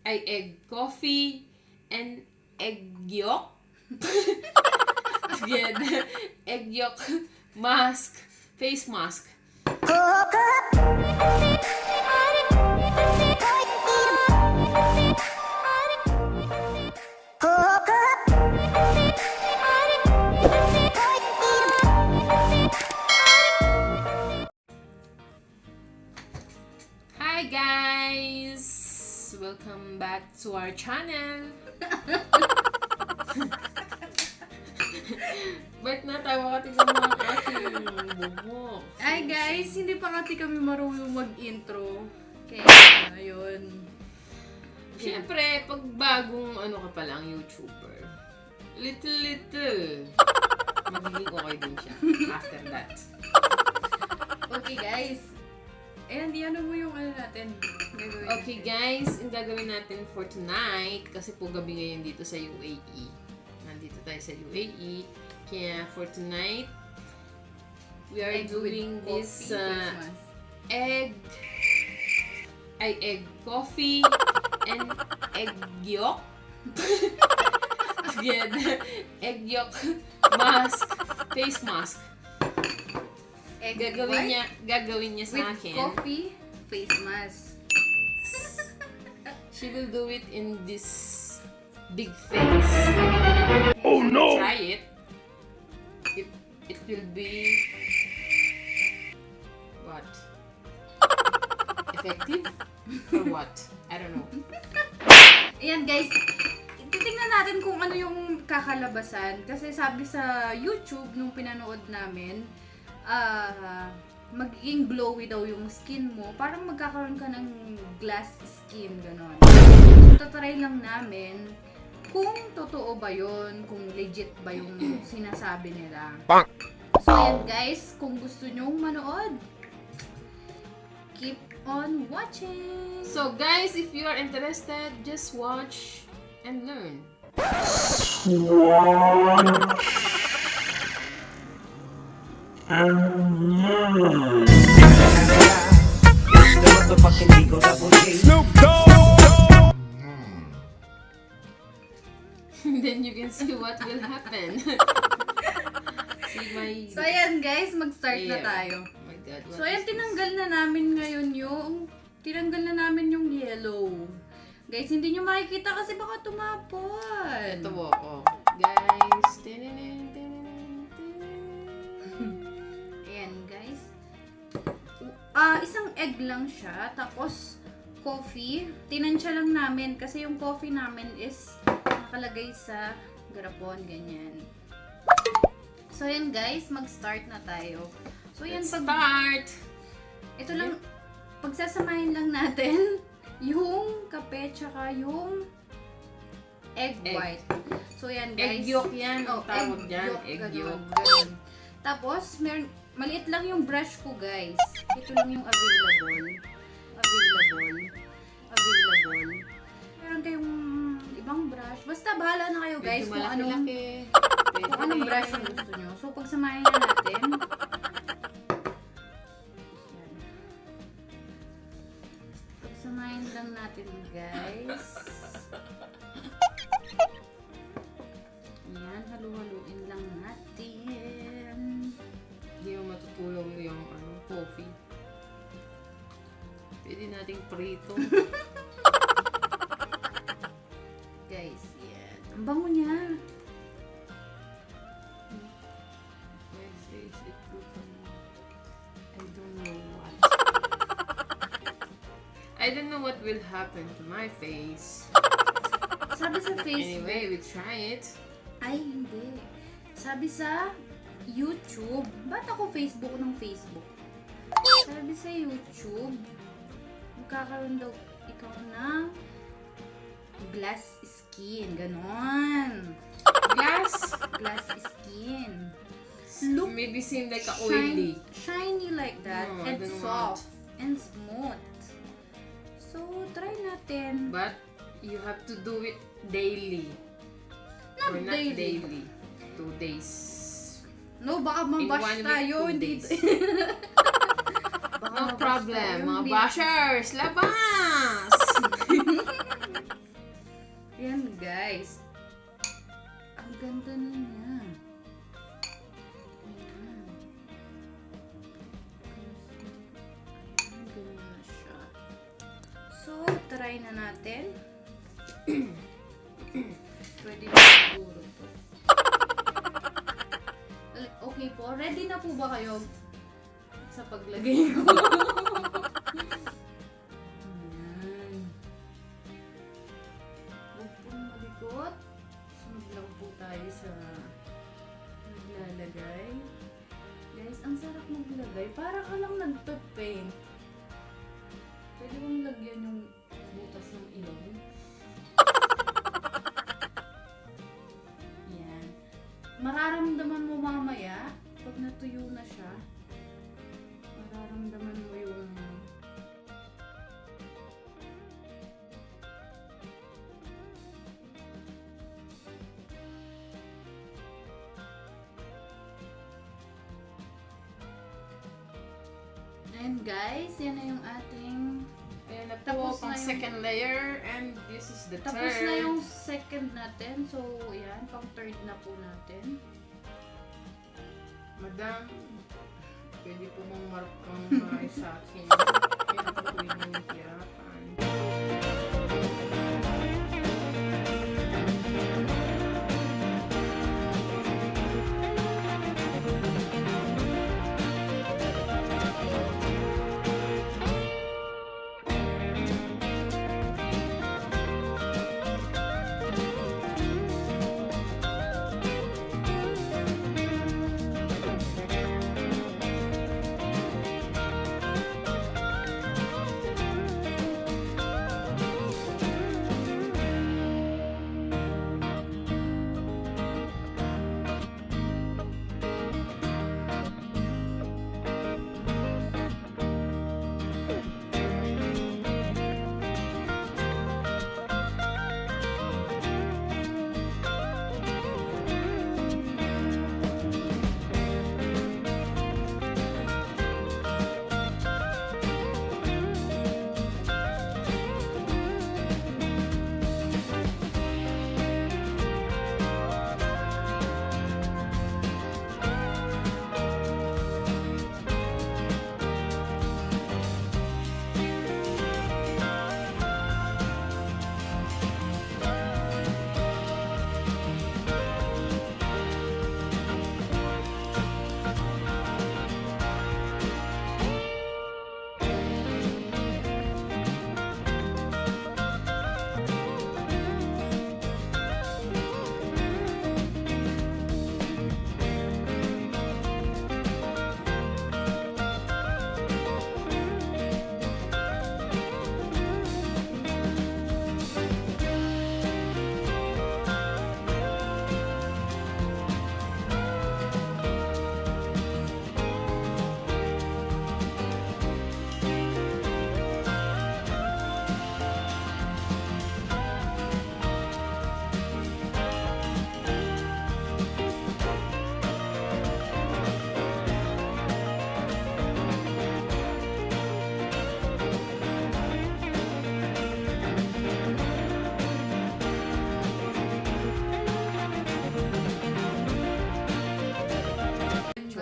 egg coffee, and egg yolk. Together. Egg yolk mask. Face mask. Hi guys! Welcome back to our channel. Ba't natawa ka tingnan mo ang aking bubok? Hi guys! Hindi pa kasi kami marunong mag-intro. Kaya, ayun. Siyempre, pag bagong ka pa lang YouTuber, little, magiging okay din siya after that. Okay guys. Ayan, mo yung natin. Okay guys, yung gagawin natin for tonight, kasi po gabi ngayon dito sa UAE. Nandito tayo sa UAE. Kaya for tonight, we are doing this egg coffee and egg yolk. Together. Egg yolk mask. Face mask. Gagawin niya sa akin. With coffee, face mask. She will do it in this big face. Oh no! Try it. It will be what? Effective? Or what? I don't know. Ayan guys, titingnan natin kung ano yung kakalabasan. Kasi sabi sa YouTube nung pinanood namin, magiging glowy daw yung skin mo. Parang magkakaroon ka ng glass skin, gano'n. So, tatry lang namin kung totoo ba yun, kung legit ba yung sinasabi nila. So, ayan guys, kung gusto nyong manood, keep on watching! So guys, if you are interested, just watch and learn. Then you can see what will happen. So ayan guys, mag-start na tayo. Oh my God, So ayan, tinanggal na namin ngayon yung yellow. Guys, hindi nyo makikita kasi baka tumapon. Ito po, guys. Ayan guys. Isang egg lang siya, tapos coffee. Tinansya lang namin kasi yung coffee namin is nakalagay sa garapon, ganyan. So ayan guys, mag-start na tayo. So ayan, start! Ito lang, pagsasamahin lang natin yung kape tsaka yung egg white. So ayan guys. Egg yolk yan. Oh, tawag dyan. Egg Egg yolk. ganun. Tapos, maliit lang yung brush ko guys. Ito lang yung available. Meron kayong ibang brush. Basta bahala na kayo guys kung anong brush yung gusto nyo. So, pagsamahin na natin. Pagsamahin lang natin guys. Ayan, halu-haluin lang natin. Hindi mo matutulong yung coffee. Pwede nating prito. Guys, yan. Ang bango niya. My face, it looks I don't know what. I don't know what will happen to my face. Sabi sa Facebook. Anyway, we try it. Ay, hindi. Sabi sa YouTube. Ba't ako Facebook ng Facebook? Sabi sa YouTube, magkakaroon daw ikaw ng glass skin. Ganon. Glass Skin. look maybe seem like a oily. Shiny like that. No, I and don't soft. And smooth. So, try natin. But you have to do it daily. Not Or not daily. 2 days. No, baka In mabash 1 week, tayo. 2 Hindi. days. Baka No mabash problem, tayo, mga hindi. bashers. Laban! try na natin. Pwede na siguro to. Okay po, ready na po ba kayo sa paglagay ko? Ayan. Huwag pong malikot. Sunod lang po tayo sa naglalagay. Guys, ang sarap maglagay. Para ka lang nagpa-paint. Pwede mong lagyan yung butas ng ilong. Yan. Mararamdaman mo mamaya, pag natuyo na siya, mararamdaman mo yung and guys, yan na yung ating Ayan na Tapos po, pang na yung- second layer, and this is the tapos third. na yung second natin. So, yan, pang third na po natin. Madam, pwede po mong markang mga sa akin. Kaya po po yung hirapan.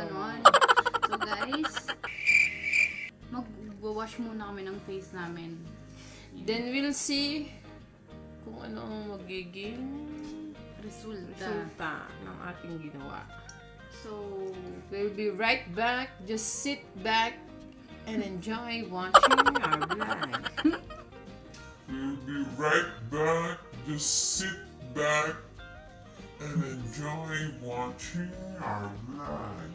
ganon. So guys, mag-wash muna kami ng face namin. Then we'll see kung ano ang magiging resulta ng ating ginawa. So, We'll be right back. Just sit back and enjoy watching our vlog. We'll be right back. Just sit back and enjoy watching our vlog.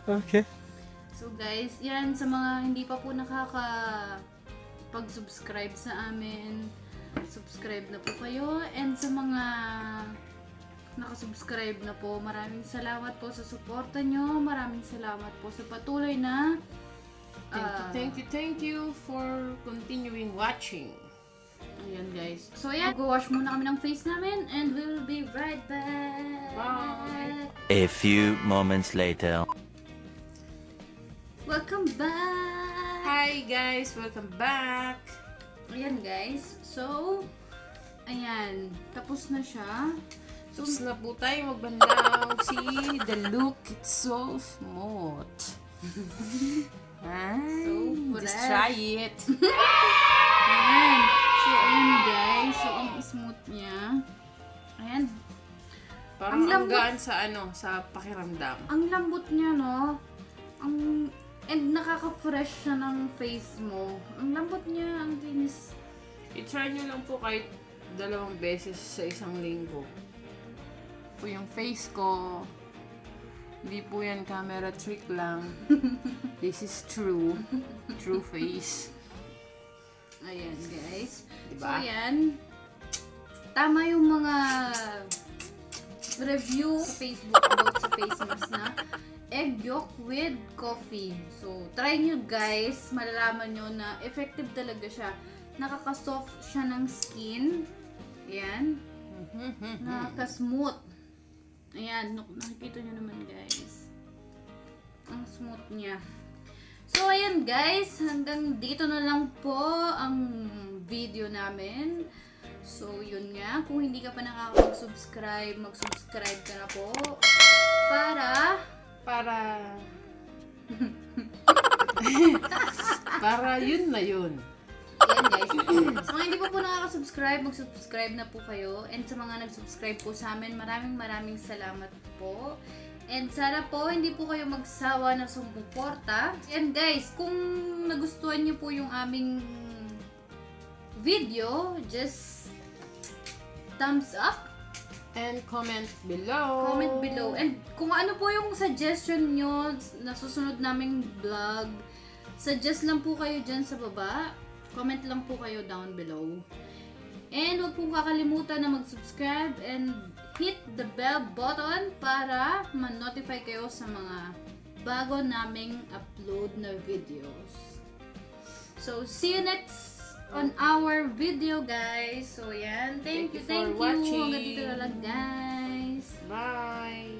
Okay. so guys, yan sa mga hindi pa po pag-subscribe sa amin, subscribe na po kayo. And sa mga nakasubscribe na po, maraming salamat po sa suporta nyo. Maraming salamat po sa patuloy na Thank you for continuing watching. ayan guys. So ayan, mag-wash muna kami ng face namin and we'll be right back. Bye. A few moments later. Welcome back! Hi guys, welcome back. Ayan guys, so ayan, tapos na siya. So, Tapos na po tayo magbandaw. See, the look, it's so smooth. Ay, So, just fresh. try it. Ayan. So, ayan guys. So, ang smooth niya. Ayan. Parang Ang ang lambot. gaan sa sa pakiramdam. Ang lambot niya, no? And nakaka-fresh siya ng face mo. Ang lambot niya, ang linis. I-try nyo lang po kahit 2 beses sa isang linggo. Po yung face ko, hindi po yan camera trick lang. This is true. True face. Ayan, guys. Diba? So, ayan. Tama yung mga review sa Facebook about sa face mask na egg yolk with coffee. So, try nyo guys. Malalaman nyo na effective talaga siya. Nakaka-soft siya ng skin. Ayan. Nakaka-smooth. Ayan. Nakikita nyo naman guys. Ang smooth niya. So, ayan guys. Hanggang dito na lang po ang video namin. So, yun nga. Kung hindi ka pa nakakapag-subscribe, mag-subscribe ka na po. Para yun na yun. Ayan guys. Sa mga hindi pa po nakaka-subscribe, mag-subscribe na po kayo. And sa mga nag-subscribe po sa amin, maraming salamat po. And sana po, hindi po kayo magsawa na sumuporta. And guys, kung nagustuhan niyo po yung aming video, just thumbs up. And comment below. Comment below. And kung ano po yung suggestion nyo na susunod naming vlog, suggest lang po kayo dyan sa baba. Comment lang po kayo down below. And huwag pong kakalimutan na mag-subscribe and hit the bell button para ma-notify kayo sa mga bago naming upload na videos. So, see you next on our video, guys. So, yan. Thank you. for watching. Hanggang dito na lang, guys. Bye!